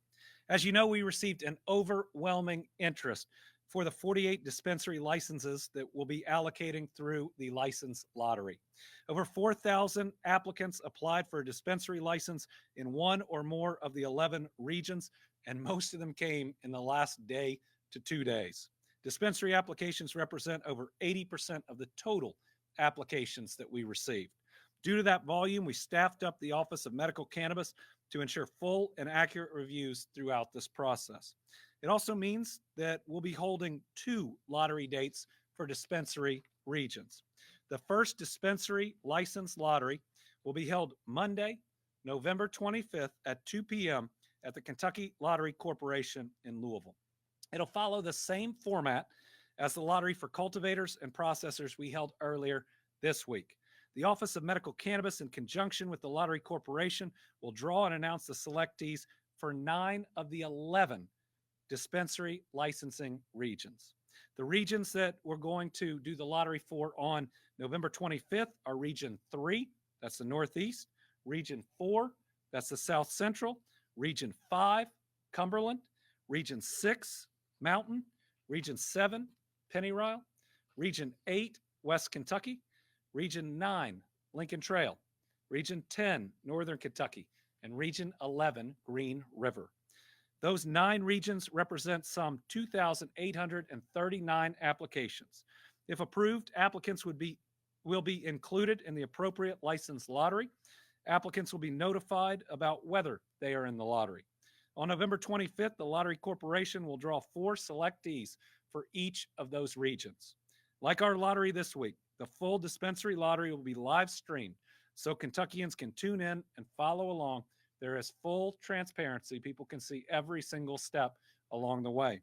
As you know, we received an overwhelming interest for the 48 dispensary licenses that we'll be allocating through the license lottery. Over 4,000 applicants applied for a dispensary license in one or more of the 11 regions, and most of them came in the last day to 2 days. Dispensary applications represent over 80% of the total applications that we received. Due to that volume, we staffed up the Office of Medical Cannabis to ensure full and accurate reviews throughout this process. It also means that we'll be holding 2 lottery dates for dispensary regions. The first dispensary license lottery will be held Monday, November 25th at 2 p.m. at the Kentucky Lottery Corporation in Louisville. It'll follow the same format as the lottery for cultivators and processors we held earlier this week. The Office of Medical Cannabis, in conjunction with the Lottery Corporation, will draw and announce the selectees for 9 of the 11 dispensary licensing regions. The regions that we're going to do the lottery for on November 25th are Region 3, that's the Northeast, Region 4, that's the South Central, Region 5, Cumberland, Region 6, Mountain, Region 7, Pennyroyal, Region 8, West Kentucky, Region 9, Lincoln Trail, Region 10, Northern Kentucky, and Region 11, Green River. Those 9 regions represent some 2,839 applications. If approved, applicants will be included in the appropriate license lottery. Applicants will be notified about whether they are in the lottery. On November 25th, the Lottery Corporation will draw 4 selectees for each of those regions. Like our lottery this week, the full dispensary lottery will be live streamed so Kentuckians can tune in and follow along. There is full transparency. People can see every single step along the way.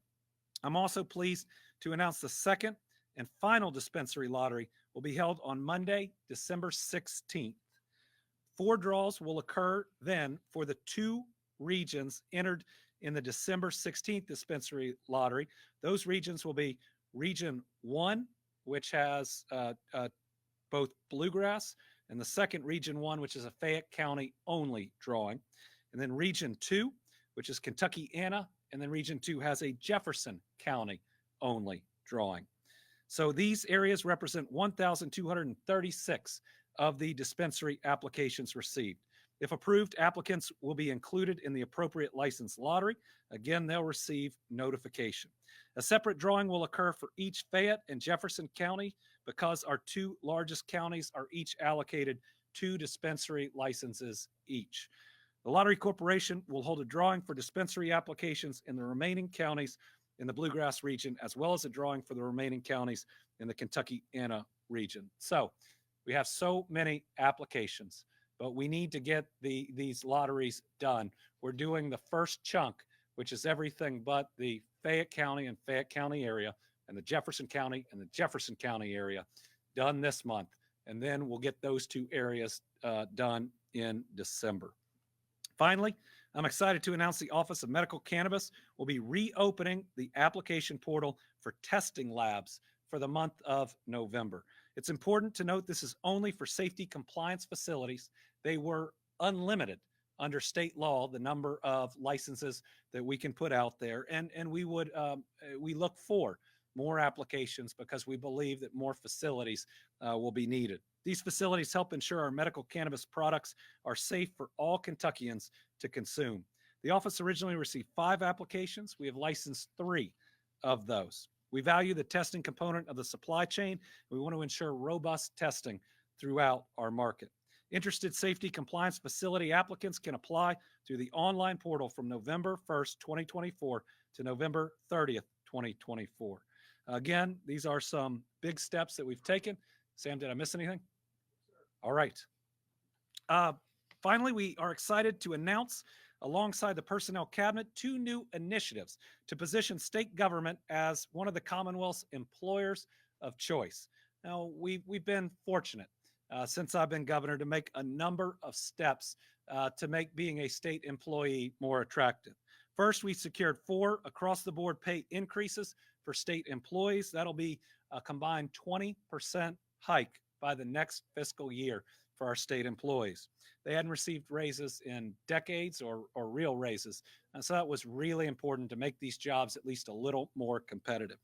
I'm also pleased to announce the second and final dispensary lottery will be held on Monday, December 16th. 4 draws will occur then for the 2 regions entered in the December 16th dispensary lottery. Those regions will be Region 1, which has both bluegrass, and the second Region 1, which is a Fayette County only drawing. And then Region 2, which is Kentucky-Anna, and then Region 2 has a Jefferson County only drawing. So these areas represent 1,236 of the dispensary applications received. If approved, applicants will be included in the appropriate license lottery. Again, they'll receive notification. A separate drawing will occur for each Fayette and Jefferson County because our 2 largest counties are each allocated 2 dispensary licenses each. The Lottery Corporation will hold a drawing for dispensary applications in the remaining counties in the Bluegrass region, as well as a drawing for the remaining counties in the Kentucky-Anna region. So we have so many applications, but we need to get these lotteries done. We're doing the first chunk, which is everything but the Fayette County and Fayette County area and the Jefferson County and the Jefferson County area done this month. And then we'll get those 2 areas done in December. Finally, I'm excited to announce the Office of Medical Cannabis will be reopening the application portal for testing labs for the month of November. It's important to note this is only for safety compliance facilities. They were unlimited under state law, the number of licenses that we can put out there. And we look for more applications because we believe that more facilities will be needed. These facilities help ensure our medical cannabis products are safe for all Kentuckians to consume. The office originally received 5 applications. We have licensed 3 of those. We value the testing component of the supply chain. We want to ensure robust testing throughout our market. Interested safety compliance facility applicants can apply through the online portal from November 1st, 2024 to November 30th, 2024. Again, these are some big steps that we've taken. Sam, did I miss anything? All right. Finally, we are excited to announce, alongside the Personnel Cabinet, 2 new initiatives to position state government as one of the Commonwealth's employers of choice. Now, we've been fortunate since I've been governor to make a number of steps to make being a state employee more attractive. First, we secured 4 across-the-board pay increases for state employees. That'll be a combined 20% hike by the next fiscal year for our state employees. They hadn't received raises in decades or real raises. And so that was really important to make these jobs at least a little more competitive.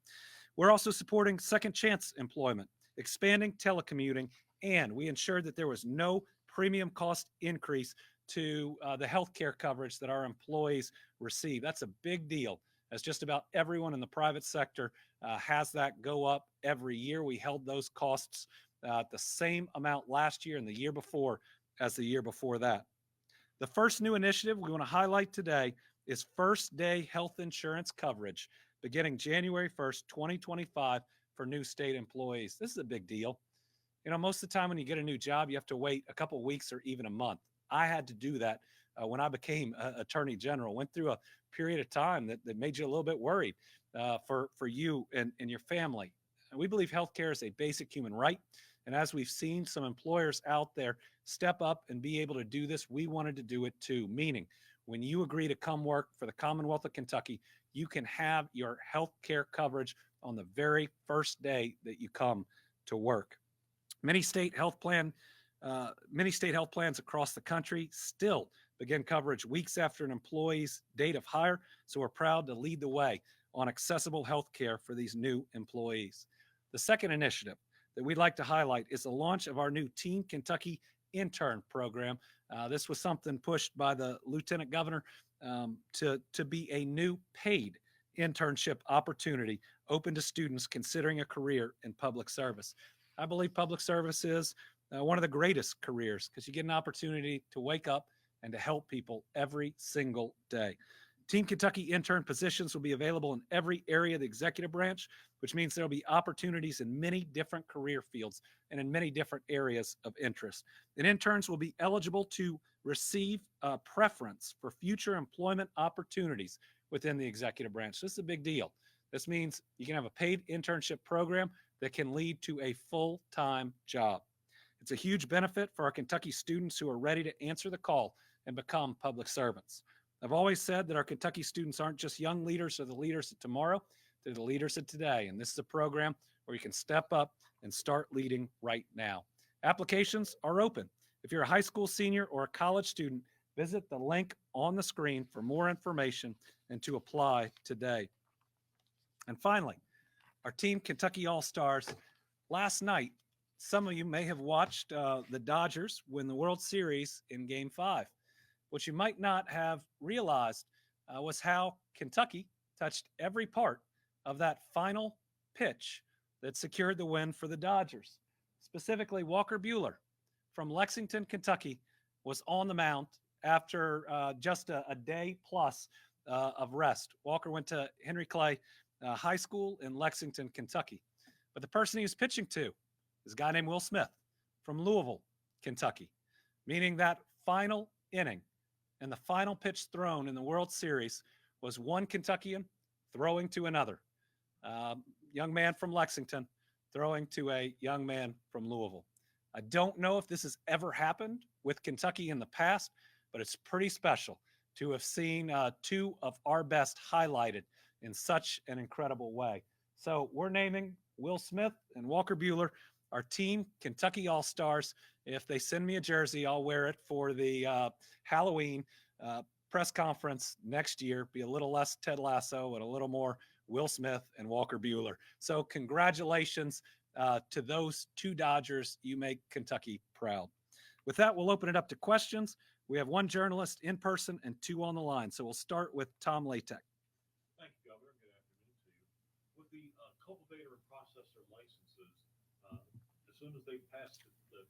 We're also supporting second chance employment, expanding telecommuting, and we ensured that there was no premium cost increase to the health care coverage that our employees receive. That's a big deal, as just about everyone in the private sector has that go up every year. We held those costs the same amount last year and the year before as the year before that. The first new initiative we want to highlight today is first day health insurance coverage beginning January 1st, 2025 for new state employees. This is a big deal. You know, most of the time when you get a new job, you have to wait a couple weeks or even a month. I had to do that when I became Attorney General. Went through a period of time that made you a little bit worried for you and your family. And we believe healthcare is a basic human right. And as we've seen some employers out there step up and be able to do this, we wanted to do it too. Meaning, when you agree to come work for the Commonwealth of Kentucky, you can have your health care coverage on the very first day that you come to work. Many state health plans across the country still begin coverage weeks after an employee's date of hire. So we're proud to lead the way on accessible health care for these new employees. The second initiative that we'd like to highlight is the launch of our new Teen Kentucky intern program. This was something pushed by the Lieutenant Governor to be a new paid internship opportunity open to students considering a career in public service. I believe public service is one of the greatest careers because you get an opportunity to wake up and to help people every single day. Teen Kentucky intern positions will be available in every area of the executive branch, which means there'll be opportunities in many different career fields and in many different areas of interest. And interns will be eligible to receive a preference for future employment opportunities within the executive branch. This is a big deal. This means you can have a paid internship program that can lead to a full-time job. It's a huge benefit for our Kentucky students who are ready to answer the call and become public servants. I've always said that our Kentucky students aren't just young leaders or the leaders of tomorrow, they're the leaders of today. And this is a program where you can step up and start leading right now. Applications are open. If you're a high school senior or a college student, visit the link on the screen for more information and to apply today. And finally, our Team Kentucky All-Stars. Last night, some of you may have watched the Dodgers win the World Series in Game 5. What you might not have realized was how Kentucky touched every part of that final pitch that secured the win for the Dodgers. Specifically, Walker Buehler from Lexington, Kentucky, was on the mound after just a day plus of rest. Walker went to Henry Clay High School in Lexington, Kentucky. But the person he was pitching to is a guy named Will Smith from Louisville, Kentucky, meaning that final inning and the final pitch thrown in the World Series was one Kentuckian throwing to another. Young man from Lexington throwing to a young man from Louisville. I don't know if this has ever happened with Kentucky in the past, but it's pretty special to have seen two of our best highlighted in such an incredible way. So we're naming Will Smith and Walker Buehler our Team Kentucky All-Stars. If they send me a jersey, I'll wear it for the Halloween press conference next year. Be a little less Ted Lasso and a little more Will Smith and Walker Buehler. So congratulations to those two Dodgers. You make Kentucky proud. With that, we'll open it up to questions. We have one journalist in person and two on the line. So we'll start with Tom Latek. Thank you, Governor. Good afternoon to you. With the cultivator and processor licenses, as soon as they pass as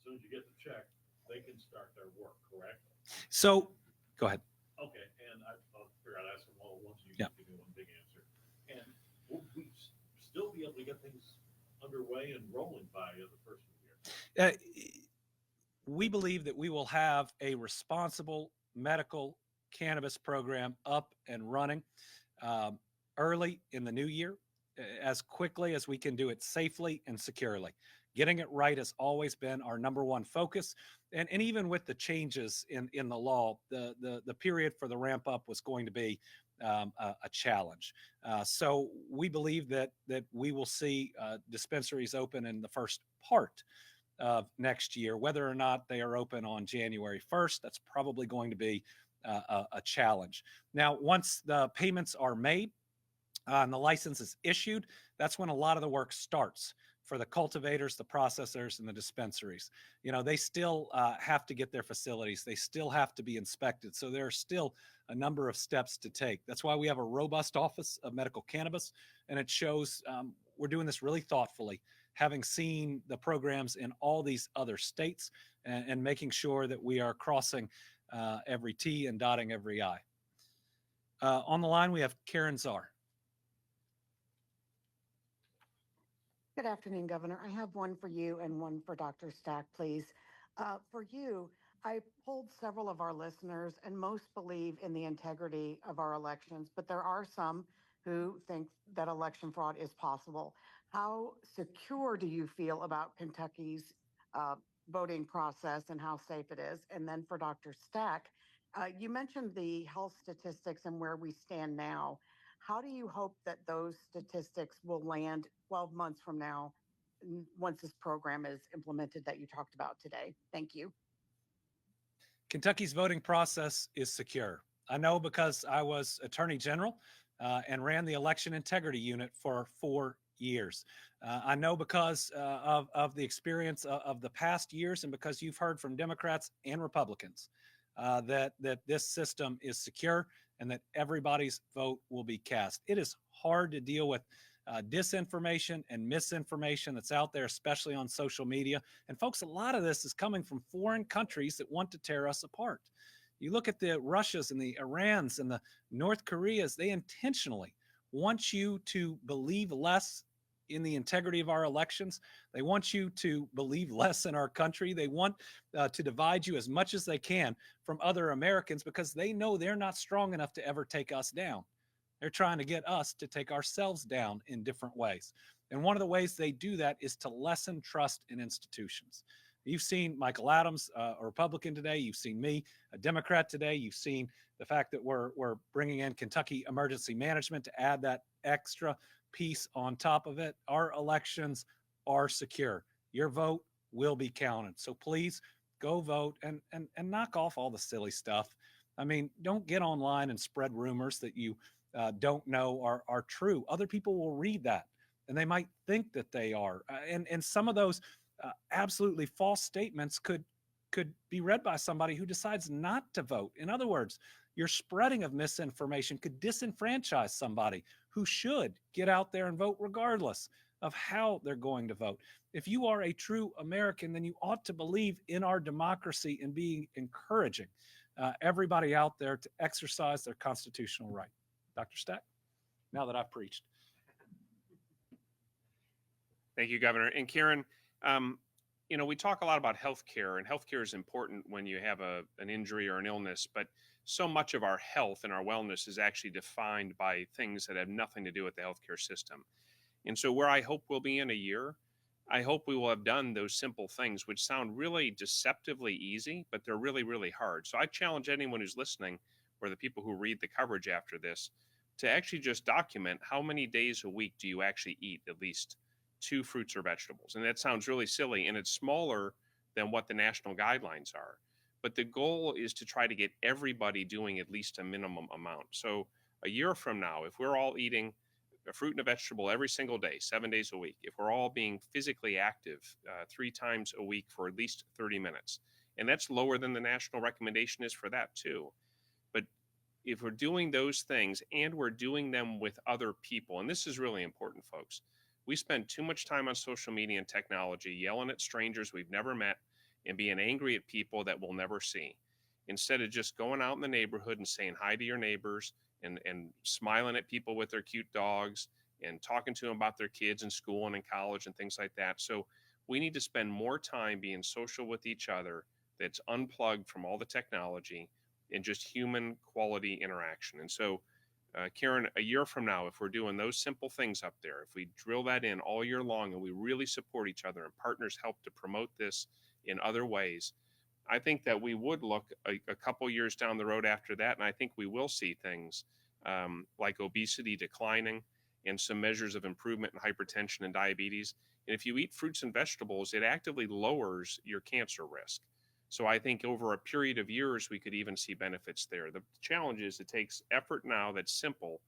soon as you get the check, they can start their work, correct? So go ahead. Okay, and I'll figure out ask them all at once. You Yeah. give me one big answer. And will we still be able to get things underway and rolling by the first of the year? We believe that we will have a responsible medical cannabis program up and running early in the new year, as quickly as we can do it safely and securely. Getting it right has always been our number one focus. And even with the changes in the law, the period for the ramp up was going to be a challenge. So we believe that we will see dispensaries open in the first part of next year. Whether or not they are open on January 1st, that's probably going to be a challenge. Now, once the payments are made and the license is issued, that's when a lot of the work starts for the cultivators, the processors, and the dispensaries. They still have to get their facilities. They still have to be inspected. So there are still a number of steps to take. That's why we have a robust Office of Medical Cannabis, and it shows we're doing this really thoughtfully, having seen the programs in all these other states and making sure that we are crossing every T and dotting every I. On the line, we have Karen Czar. Good afternoon, Governor. I have one for you and one for Dr. Stack, please. For you, I polled several of our listeners, and most believe in the integrity of our elections, but there are some who think that election fraud is possible. How secure do you feel about Kentucky's voting process and how safe it is? And then for Dr. Stack, you mentioned the health statistics and where we stand now. How do you hope that those statistics will land 12 months from now once this program is implemented that you talked about today? Thank you. Kentucky's voting process is secure. I know because I was Attorney General and ran the election integrity unit for 4 years. I know because of the experience of the past years, and because you've heard from Democrats and Republicans that this system is secure and that everybody's vote will be cast. It is hard to deal with disinformation and misinformation that's out there, especially on social media. And folks, a lot of this is coming from foreign countries that want to tear us apart. You look at the Russias and the Irans and the North Koreas, they intentionally want you to believe less in the integrity of our elections. They want you to believe less in our country. They want to divide you as much as they can from other Americans because they know they're not strong enough to ever take us down. They're trying to get us to take ourselves down in different ways. And one of the ways they do that is to lessen trust in institutions. You've seen Michael Adams, a Republican today. You've seen me, a Democrat today. You've seen the fact that we're bringing in Kentucky Emergency Management to add that extra piece on top of it. Our elections are secure. Your vote will be counted. So please go vote and knock off all the silly stuff. I mean, don't get online and spread rumors that you don't know are true. Other people will read that and they might think that they are. And some of those absolutely false statements could be read by somebody who decides not to vote. In other words, your spreading of misinformation could disenfranchise somebody who should get out there and vote regardless of how they're going to vote. If you are a true American, then you ought to believe in our democracy and being encouraging everybody out there to exercise their constitutional right. Dr. Stack, now that I've preached. Thank you, Governor. And Karen, we talk a lot about healthcare, and healthcare is important when you have an injury or an illness, but so much of our health and our wellness is actually defined by things that have nothing to do with the healthcare system. And so where I hope we'll be in a year, I hope we will have done those simple things, which sound really deceptively easy, but they're really, really hard. So I challenge anyone who's listening, or the people who read the coverage after this, to actually just document how many days a week do you actually eat at least 2 fruits or vegetables. And that sounds really silly, and it's smaller than what the national guidelines are. But the goal is to try to get everybody doing at least a minimum amount. So a year from now, if we're all eating a fruit and a vegetable every single day, 7 days a week, if we're all being physically active 3 times a week for at least 30 minutes, and that's lower than the national recommendation is for that too. But if we're doing those things and we're doing them with other people, and this is really important, folks, we spend too much time on social media and technology yelling at strangers we've never met and being angry at people that we'll never see, instead of just going out in the neighborhood and saying hi to your neighbors and smiling at people with their cute dogs and talking to them about their kids in school and in college and things like that. So we need to spend more time being social with each other that's unplugged from all the technology and just human quality interaction. And so Karen, a year from now, if we're doing those simple things up there, if we drill that in all year long and we really support each other and partners help to promote this in other ways, I think that we would look a couple years down the road after that, and I think we will see things like obesity declining and some measures of improvement in hypertension and diabetes. And if you eat fruits and vegetables, it actively lowers your cancer risk. So I think over a period of years, we could even see benefits there. The challenge is it takes effort now that's simple,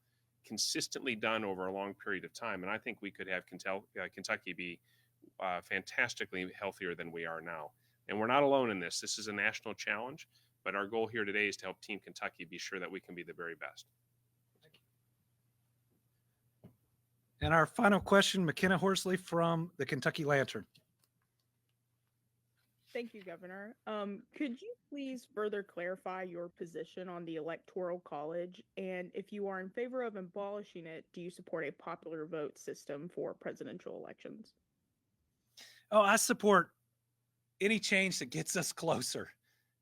consistently done over a long period of time. And I think we could have Kentucky be fantastically healthier than we are now. And we're not alone in this. This is a national challenge, but our goal here today is to help Team Kentucky be sure that we can be the very best. And our final question, McKenna Horsley from the Kentucky Lantern. Thank you, Governor. Could you please further clarify your position on the Electoral College? And if you are in favor of abolishing it, do you support a popular vote system for presidential elections? Oh, I support any change that gets us closer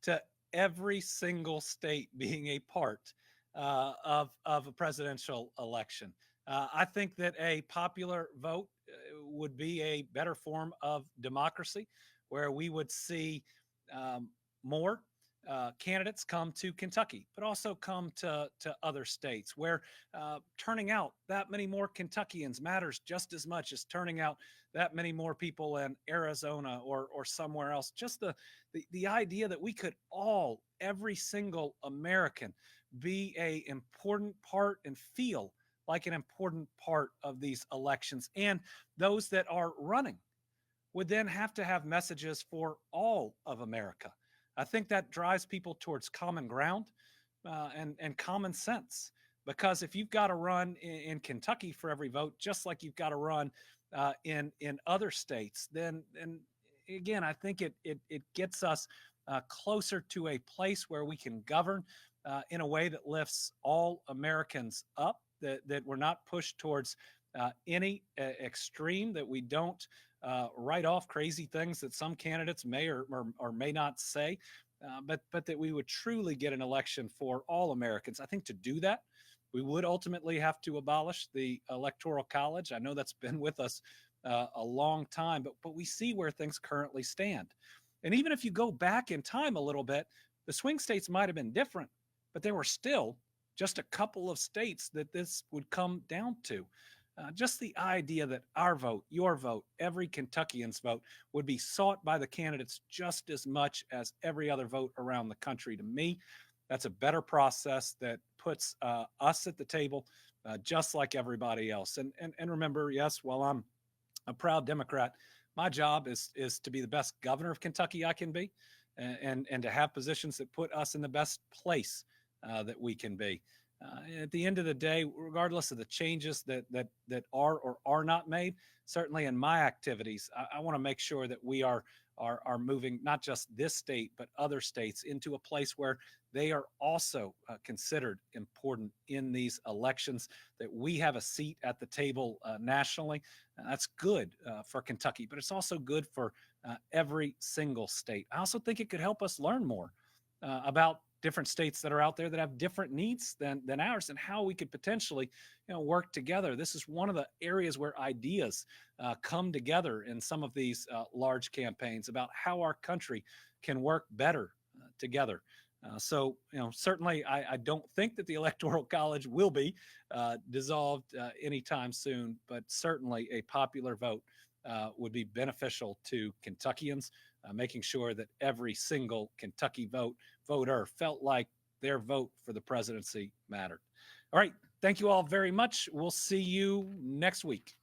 to every single state being a part of a presidential election. I think that a popular vote would be a better form of democracy, where we would see more candidates come to Kentucky, but also come to other states, where turning out that many more Kentuckians matters just as much as turning out that many more people in Arizona or somewhere else. Just the idea that we could all, every single American, be a important part and feel like an important part of these elections. And those that are running would then have to have messages for all of America. I think that drives people towards common ground and common sense. Because if you've got to run in Kentucky for every vote, just like you've got to run in other states, then again, I think it gets us closer to a place where we can govern in a way that lifts all Americans up, that we're not pushed towards any extreme, that we don't write off crazy things that some candidates may or may not say, but that we would truly get an election for all Americans. I think to do that, we would ultimately have to abolish the Electoral College. I know that's been with us a long time, but we see where things currently stand. And even if you go back in time a little bit, the swing states might have been different, but there were still just a couple of states that this would come down to. Just the idea that our vote, your vote, every Kentuckian's vote would be sought by the candidates just as much as every other vote around the country. To me, that's a better process that puts us at the table just like everybody else. And remember, yes, while I'm a proud Democrat, my job is to be the best governor of Kentucky I can be, and to have positions that put us in the best place that we can be. At the end of the day, regardless of the changes that are or are not made, certainly in my activities, I want to make sure that we are moving not just this state, but other states into a place where they are also considered important in these elections, that we have a seat at the table nationally. That's good for Kentucky, but it's also good for every single state. I also think it could help us learn more about different states that are out there that have different needs than ours, and how we could potentially work together. This is one of the areas where ideas come together in some of these large campaigns about how our country can work better together. So certainly I don't think that the Electoral College will be dissolved anytime soon, but certainly a popular vote would be beneficial to Kentuckians, making sure that every single Kentucky voter felt like their vote for the presidency mattered. All right. Thank you all very much. We'll see you next week.